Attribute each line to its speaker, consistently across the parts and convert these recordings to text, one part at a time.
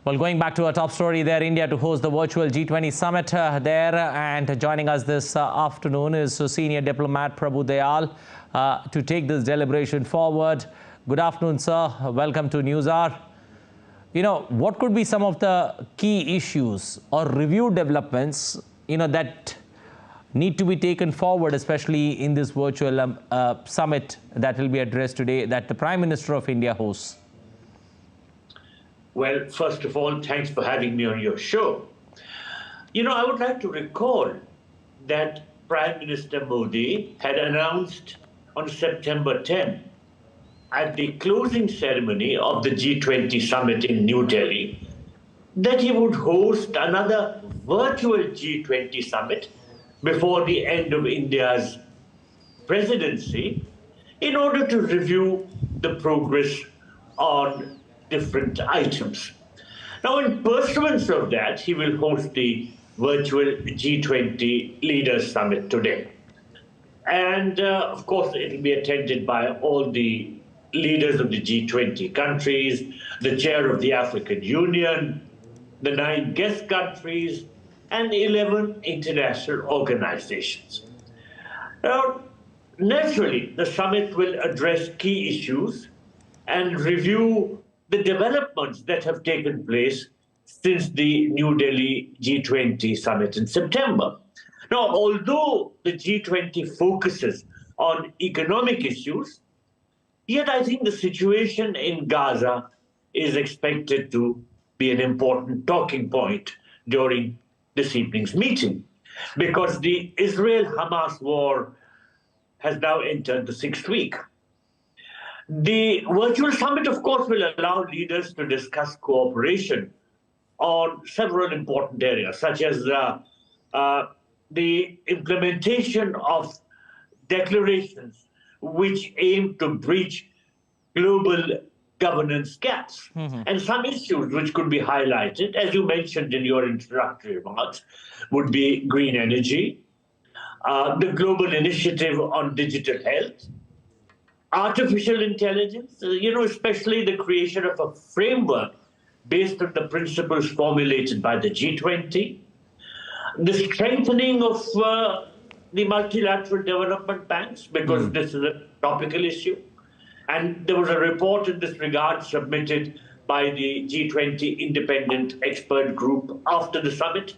Speaker 1: Well, going back to our top story there, India to host the virtual G20 summit there. And joining us this afternoon is senior diplomat Prabhu Dayal to take this deliberation forward. Good afternoon, sir. Welcome to NewsHour. What could be some of the key issues or review developments, that need to be taken forward, especially in this virtual summit that will be addressed today, that the Prime Minister of India hosts?
Speaker 2: Well, first of all, thanks for having me on your show. I would like to recall that Prime Minister Modi had announced on September 10 at the closing ceremony of the G20 summit in New Delhi that he would host another virtual G20 summit before the end of India's presidency in order to review the progress on different items. Now, in pursuance of that, he will host the virtual G20 Leaders Summit today. And of course, it will be attended by all the leaders of the G20 countries, the chair of the African Union, the 9 guest countries, and 11 international organizations. Now, naturally, the summit will address key issues and review the developments that have taken place since the New Delhi G20 summit in September. Now, although the G20 focuses on economic issues, yet I think the situation in Gaza is expected to be an important talking point during this evening's meeting, because the Israel-Hamas war has now entered the 6th week. The virtual summit, of course, will allow leaders to discuss cooperation on several important areas, such as the implementation of declarations which aim to breach global governance gaps. And some issues which could be highlighted, as you mentioned in your introductory remarks, would be green energy, the global initiative on digital health, artificial intelligence, especially the creation of a framework based on the principles formulated by the G20, the strengthening of the multilateral development banks, because this is a topical issue. And there was a report in this regard submitted by the G20 independent expert group after the summit.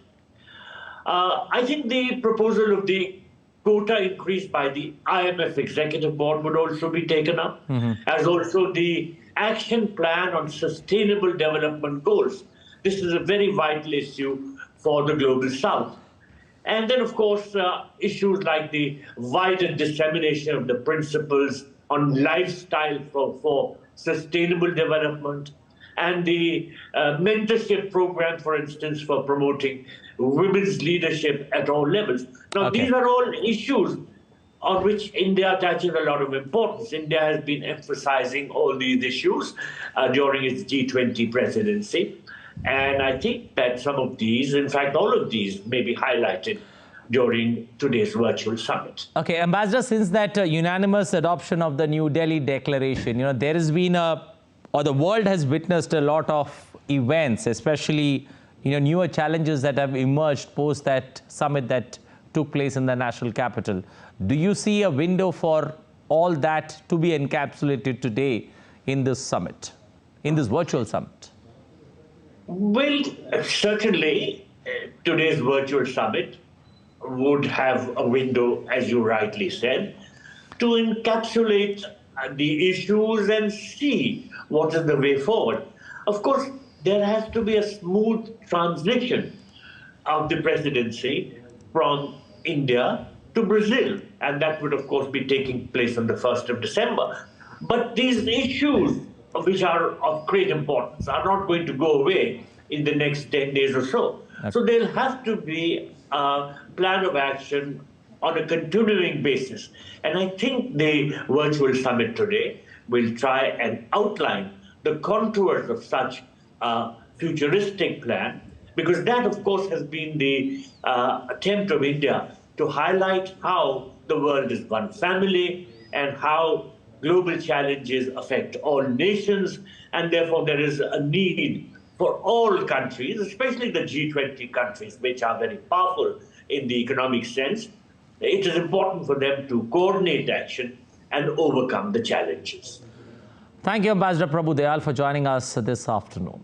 Speaker 2: I think the proposal of the quota increase by the IMF Executive Board would also be taken up, as also the action plan on sustainable development goals. This is a very vital issue for the Global South. And then, of course, issues like the wider dissemination of the principles on lifestyle for sustainable development, and the mentorship program, for instance, for promoting women's leadership at all levels. Now, these are all issues on which India attaches a lot of importance. India has been emphasizing all these issues during its G20 presidency. And I think that some of these, in fact, all of these may be highlighted during today's virtual summit.
Speaker 1: Okay, Ambassador, since that unanimous adoption of the New Delhi Declaration, there has been the world has witnessed a lot of events, especially, newer challenges that have emerged post that summit that took place in the national capital. Do you see a window for all that to be encapsulated today in this summit, in this virtual summit?
Speaker 2: Well, certainly today's virtual summit would have a window, as you rightly said, to encapsulate the issues and see what is the way forward. Of course, there has to be a smooth transition of the presidency from India to Brazil, and that would, of course, be taking place on the 1st of December. But these issues, which are of great importance, are not going to go away in the next 10 days or so. So there'll have to be a plan of action on a continuing basis. And I think the virtual summit today will try and outline the contours of such a futuristic plan, because that, of course, has been the attempt of India to highlight how the world is one family and how global challenges affect all nations, and therefore there is a need for all countries, especially the G20 countries, which are very powerful in the economic sense. It is important for them to coordinate action and overcome the challenges.
Speaker 1: Thank you, Ambassador Prabhu Dayal, for joining us this afternoon.